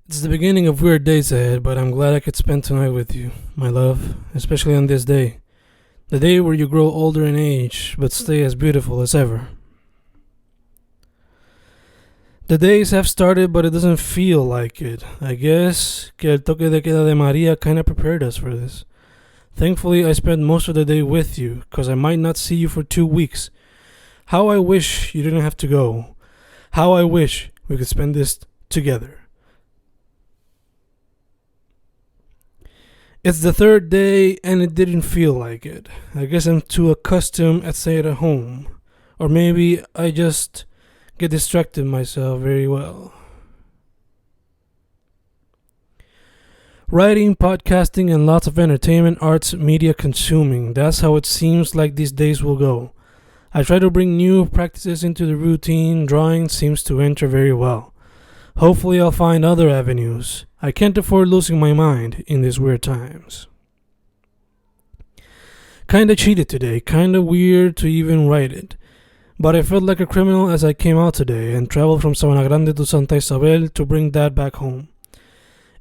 It's the beginning of weird days ahead, but I'm glad I could spend tonight with you, my love, especially on this day. The day where you grow older in age, but stay as beautiful as ever. The days have started, but it doesn't feel like it. I guess que el toque de queda de Maria kinda prepared us for this. Thankfully, I spent most of the day with you, cause I might not see you for 2 weeks. How I wish you didn't have to go. How I wish we could spend this together. It's the third day and it didn't feel like it. I guess I'm too accustomed at staying at home. Or maybe I just get distracted myself very well. Writing, podcasting, and lots of entertainment, arts, media consuming. That's how it seems like these days will go. I try to bring new practices into the routine. Drawing seems to enter very well. Hopefully I'll find other avenues. I can't afford losing my mind in these weird times. Kinda cheated today, kinda weird to even write it. But I felt like a criminal as I came out today and traveled from Sabana Grande to Santa Isabel to bring Dad back home.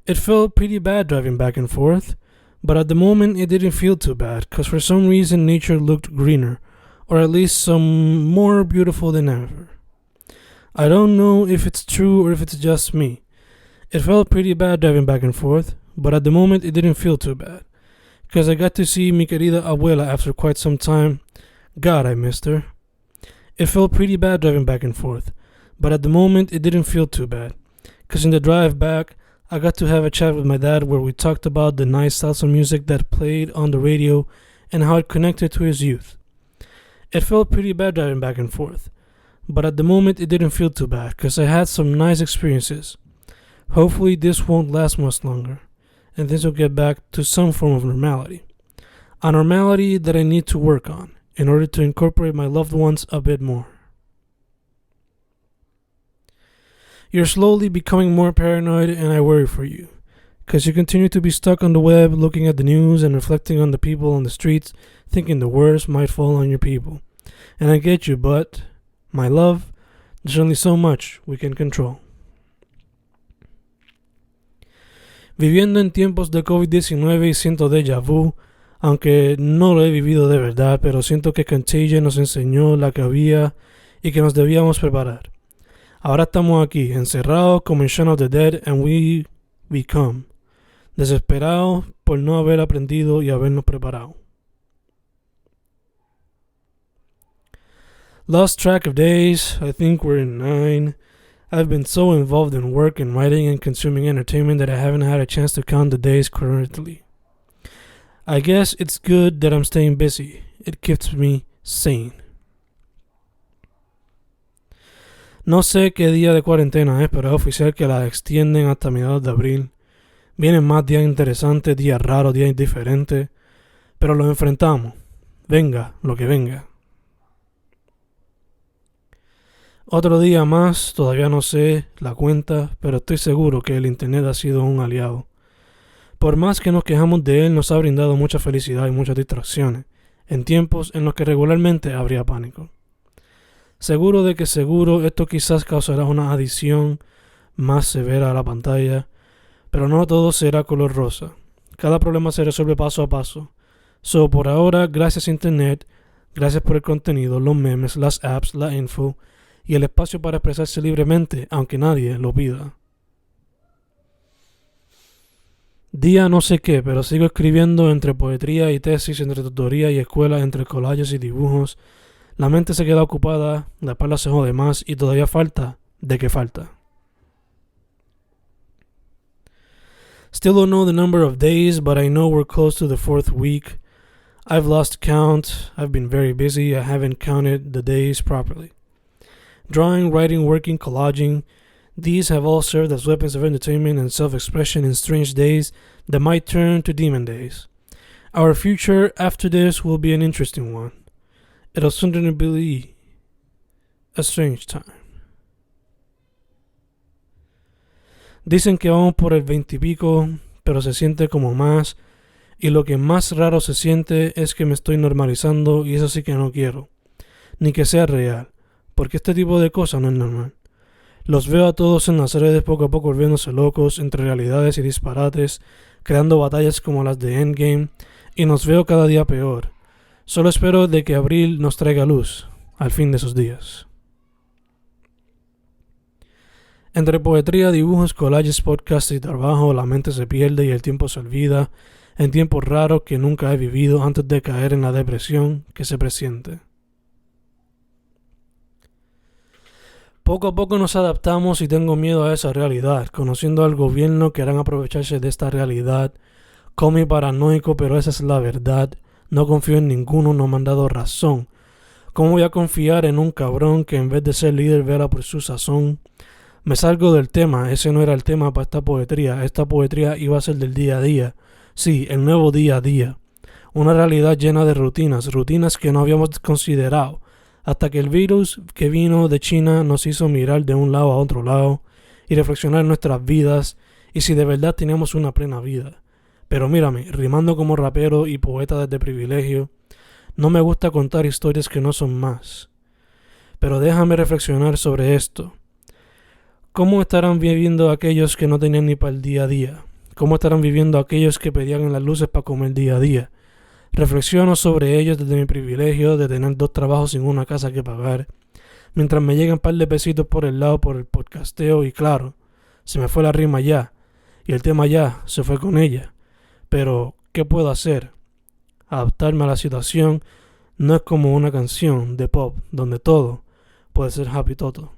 It felt pretty bad driving back and forth, but at the moment it didn't feel too bad, cause for some reason nature looked greener, or at least some more beautiful than ever. I don't know if it's true or if it's just me. It felt pretty bad driving back and forth, but at the moment it didn't feel too bad, cause I got to see mi querida abuela after quite some time. God, I missed her. It felt pretty bad driving back and forth, but at the moment it didn't feel too bad, cause in the drive back I got to have a chat with my dad where we talked about the nice salsa music that played on the radio and how it connected to his youth. It felt pretty bad driving back and forth, but at the moment it didn't feel too bad because I had some nice experiences. Hopefully this won't last much longer and things will get back to some form of normality. A normality that I need to work on in order to incorporate my loved ones a bit more. You're slowly becoming more paranoid and I worry for you, because you continue to be stuck on the web looking at the news and reflecting on the people on the streets, thinking the worst might fall on your people. And I get you, but, my love, there's only so much we can control. Viviendo en tiempos de COVID-19 y siento déjà vu, aunque no lo he vivido de verdad, pero siento que Contagion nos enseñó la que había y que nos debíamos preparar. Ahora estamos aquí, encerrados como en Shaun of the Dead, and we become. Desesperados por no haber aprendido y habernos preparado. Lost track of days, I think we're in 9. I've been so involved in work and writing and consuming entertainment that I haven't had a chance to count the days currently. I guess it's good that I'm staying busy. It keeps me sane. No sé qué día de cuarentena es, pero es oficial que la extienden hasta mediados de abril. Vienen más días interesantes, días raros, días diferentes, pero los enfrentamos. Venga lo que venga. Otro día más, todavía no sé la cuenta, pero estoy seguro que el internet ha sido un aliado. Por más que nos quejamos de él, nos ha brindado mucha felicidad y muchas distracciones, en tiempos en los que regularmente habría pánico. Seguro de que seguro esto quizás causará una adición más severa a la pantalla, pero no todo será color rosa. Cada problema se resuelve paso a paso. So, por ahora, gracias internet, gracias por el contenido, los memes, las apps, la info y el espacio para expresarse libremente, aunque nadie lo pida. Día no sé qué, pero sigo escribiendo entre poetría y tesis, entre tutoría y escuela, entre collages y dibujos. La mente se queda ocupada, la espalda se jode más y todavía falta de que falta. Still don't know the number of days, but I know we're close to the 4th week. I've lost count. I've been very busy. I haven't counted the days properly. Drawing, writing, working, collaging, these have all served as weapons of entertainment and self-expression in strange days that might turn to demon days. Our future after this will be an interesting one. It'll certainly be a strange time. Dicen que vamos por el 20 y pico, pero se siente como más, y lo que más raro se siente es que me estoy normalizando y eso sí que no quiero, ni que sea real, porque este tipo de cosas no es normal. Los veo a todos en las redes poco a poco volviéndose locos entre realidades y disparates, creando batallas como las de Endgame, y nos veo cada día peor. Solo espero de que abril nos traiga luz al fin de sus días. Entre poetría, dibujos, collages, podcasts y trabajo, la mente se pierde y el tiempo se olvida, en tiempos raros que nunca he vivido antes de caer en la depresión que se presiente. Poco a poco nos adaptamos y tengo miedo a esa realidad, conociendo al gobierno que harán aprovecharse de esta realidad. Call me paranoico, pero esa es la verdad. No confío en ninguno, no me han dado razón. ¿Cómo voy a confiar en un cabrón que en vez de ser líder vela por su sazón? Me salgo del tema, ese no era el tema para esta poetría. Esta poetría iba a ser del día a día. Sí, el nuevo día a día. Una realidad llena de rutinas que no habíamos considerado. Hasta que el virus que vino de China nos hizo mirar de un lado a otro lado y reflexionar en nuestras vidas y si de verdad teníamos una plena vida. Pero mírame, rimando como rapero y poeta desde privilegio, no me gusta contar historias que no son más. Pero déjame reflexionar sobre esto. ¿Cómo estarán viviendo aquellos que no tenían ni para el día a día? ¿Cómo estarán viviendo aquellos que pedían en las luces para comer día a día? Reflexiono sobre ellos desde mi privilegio de tener 2 trabajos sin una casa que pagar, mientras me llegan un par de pesitos por el lado por el podcasteo y claro, se me fue la rima ya, y el tema ya se fue con ella. Pero, ¿qué puedo hacer? Adaptarme a la situación no es como una canción de pop donde todo puede ser happy toto.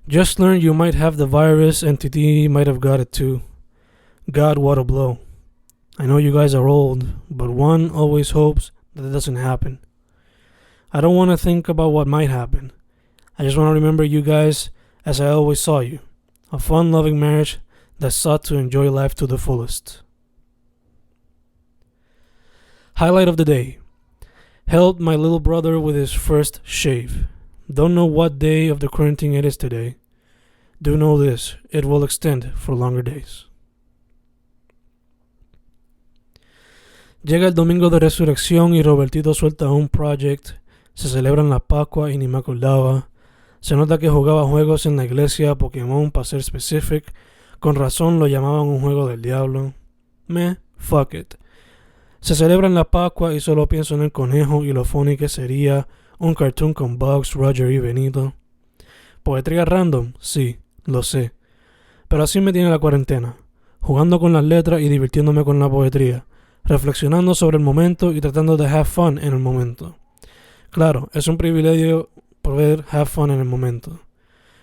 Just learned you might have the virus and TT might have got it too. God, what a blow. I know you guys are old, but one always hopes that it doesn't happen. I don't want to think about what might happen. I just want to remember you guys as I always saw you. A fun, loving marriage that sought to enjoy life to the fullest. Highlight of the day. Helped my little brother with his first shave. Don't know what day of the quarantine it is today. Do know this, it will extend for longer days. Llega el domingo de resurrección y Robertito suelta un project. Se celebran la Pascua y ni me acordaba. Se nota que jugaba juegos en la iglesia, Pokémon para ser specific. Con razón lo llamaban un juego del diablo. Fuck it. Se celebran la Pascua y solo pienso en el conejo y lo funny que sería un cartoon con Bugs, Roger y Benito. Poetría random, sí, lo sé. Pero así me tiene la cuarentena, jugando con las letras y divirtiéndome con la poetría, reflexionando sobre el momento y tratando de have fun en el momento. Claro, es un privilegio poder have fun en el momento,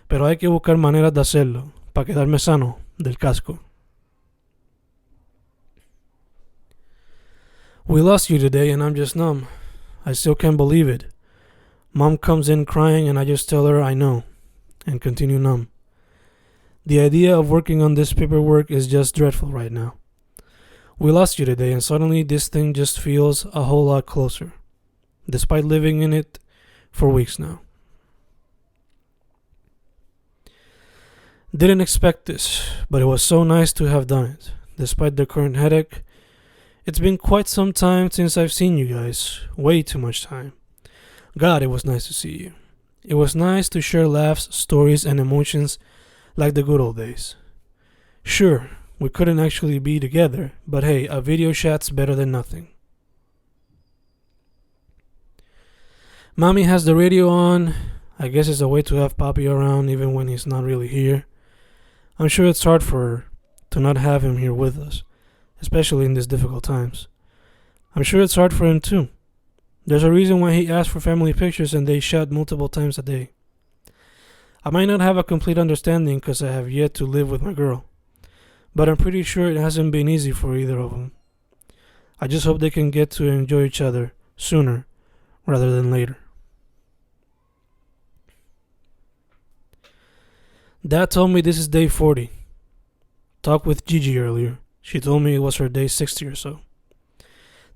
pero hay que buscar maneras de hacerlo para quedarme sano del casco. We lost you today and I'm just numb. I still can't believe it. Mom comes in crying and I just tell her I know and continue numb. The idea of working on this paperwork is just dreadful right now. We lost you today and suddenly this thing just feels a whole lot closer, despite living in it for weeks now. Didn't expect this, but it was so nice to have done it, despite the current headache. It's been quite some time since I've seen you guys, way too much time. God, it was nice to see you. It was nice to share laughs, stories, and emotions like the good old days. Sure, we couldn't actually be together, but hey, a video chat's better than nothing. Mommy has the radio on. I guess it's a way to have Papi around even when he's not really here. I'm sure it's hard for her to not have him here with us, especially in these difficult times. I'm sure it's hard for him too. There's a reason why he asked for family pictures and they shot multiple times a day. I might not have a complete understanding because I have yet to live with my girl, but I'm pretty sure it hasn't been easy for either of them. I just hope they can get to enjoy each other sooner rather than later. Dad told me this is day 40. Talked with Gigi earlier. She told me it was her day 60 or so.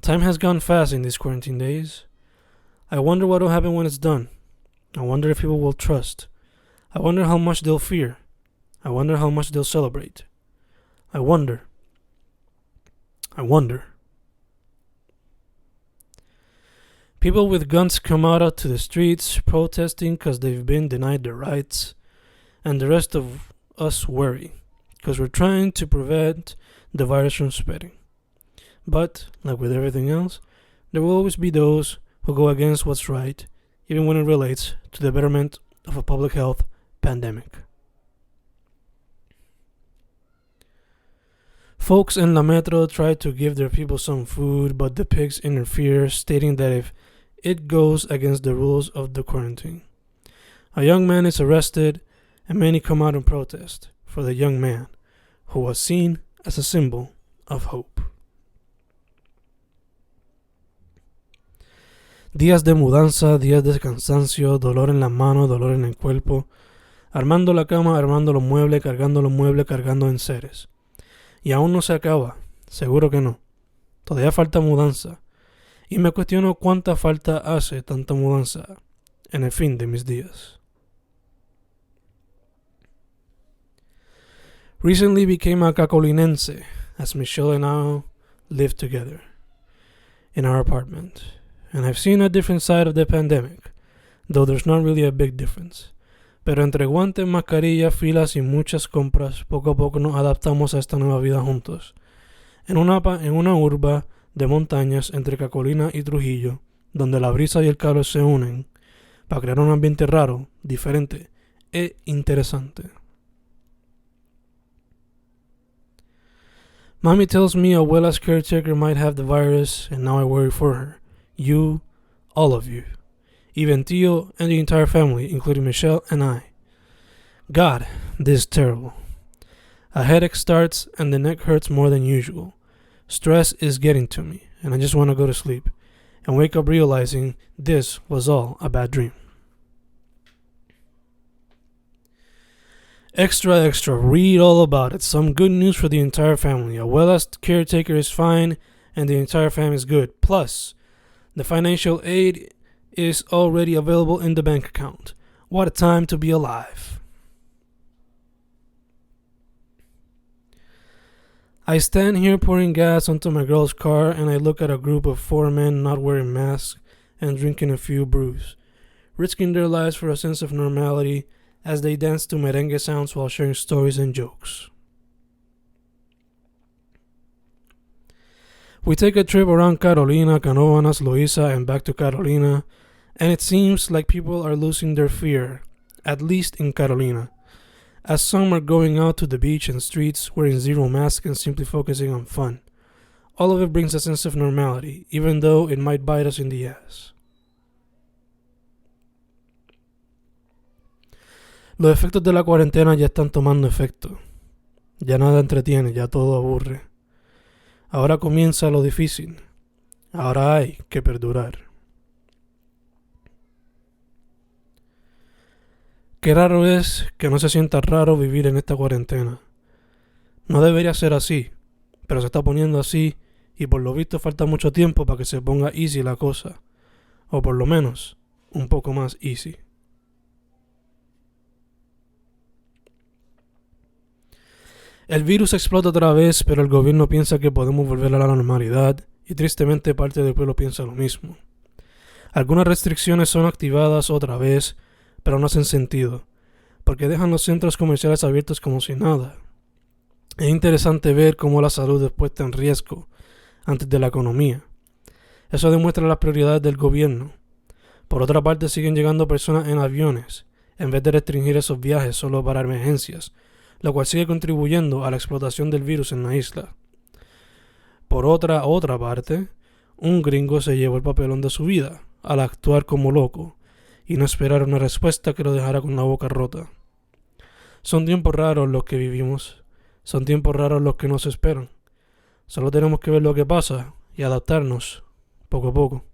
Time has gone fast in these quarantine days. I wonder what will happen when it's done. I wonder if people will trust. I wonder how much they'll fear. I wonder how much they'll celebrate. I wonder. People with guns come out to the streets protesting because they've been denied their rights, and the rest of us worry because we're trying to prevent the virus from spreading. But, like with everything else, there will always be those who go against what's right, even when it relates to the betterment of a public health pandemic. Folks in La Metro try to give their people some food, but the pigs interfere, stating that if it goes against the rules of the quarantine. A young man is arrested, and many come out in protest for the young man, who was seen as a symbol of hope. Días de mudanza, días de cansancio, dolor en las manos, dolor en el cuerpo, armando la cama, armando los muebles, cargando enseres. Y aún no se acaba, seguro que no. Todavía falta mudanza. Y me cuestiono cuánta falta hace tanta mudanza en el fin de mis días. Recently became a cacolinense as Michelle and I live together in our apartment. And I've seen a different side of the pandemic, though there's not really a big difference. Pero entre guantes, mascarillas, filas y muchas compras, poco a poco nos adaptamos a esta nueva vida juntos. En una urba de montañas entre Cacolina y Trujillo, donde la brisa y el calor se unen para crear un ambiente raro, diferente e interesante. Mommy tells me abuela's caretaker might have the virus, and now I worry for her. You, all of you. Even Tio and the entire family, including Michelle and I. God, this is terrible. A headache starts and the neck hurts more than usual. Stress is getting to me, and I just want to go to sleep and wake up realizing this was all a bad dream. Extra, extra, read all about it. Some good news for the entire family. Abuela's caretaker is fine and the entire family is good. Plus, the financial aid is already available in the bank account. What a time to be alive. I stand here pouring gas onto my girl's car and I look at a group of 4 men not wearing masks and drinking a few brews, risking their lives for a sense of normality as they dance to merengue sounds while sharing stories and jokes. We take a trip around Carolina, Canóvanas, Loíza, and back to Carolina, and it seems like people are losing their fear, at least in Carolina, as some are going out to the beach and streets wearing zero masks and simply focusing on fun. All of it brings a sense of normality, even though it might bite us in the ass. Los efectos de la cuarentena ya están tomando efecto. Ya nada entretiene, ya todo aburre. Ahora comienza lo difícil. Ahora hay que perdurar. Qué raro es que no se sienta raro vivir en esta cuarentena. No debería ser así, pero se está poniendo así y por lo visto falta mucho tiempo para que se ponga easy la cosa. O por lo menos, un poco más easy. El virus explota otra vez, pero el gobierno piensa que podemos volver a la normalidad y tristemente parte del pueblo piensa lo mismo. Algunas restricciones son activadas otra vez, pero no hacen sentido, porque dejan los centros comerciales abiertos como si nada. Es interesante ver cómo la salud es puesta en riesgo antes de la economía. Eso demuestra las prioridades del gobierno. Por otra parte, siguen llegando personas en aviones, en vez de restringir esos viajes solo para emergencias, lo cual sigue contribuyendo a la explotación del virus en la isla. Por otra parte, un gringo se llevó el papelón de su vida al actuar como loco y no esperar una respuesta que lo dejara con la boca rota. Son tiempos raros los que vivimos, son tiempos raros los que nos esperan. Solo tenemos que ver lo que pasa y adaptarnos poco a poco.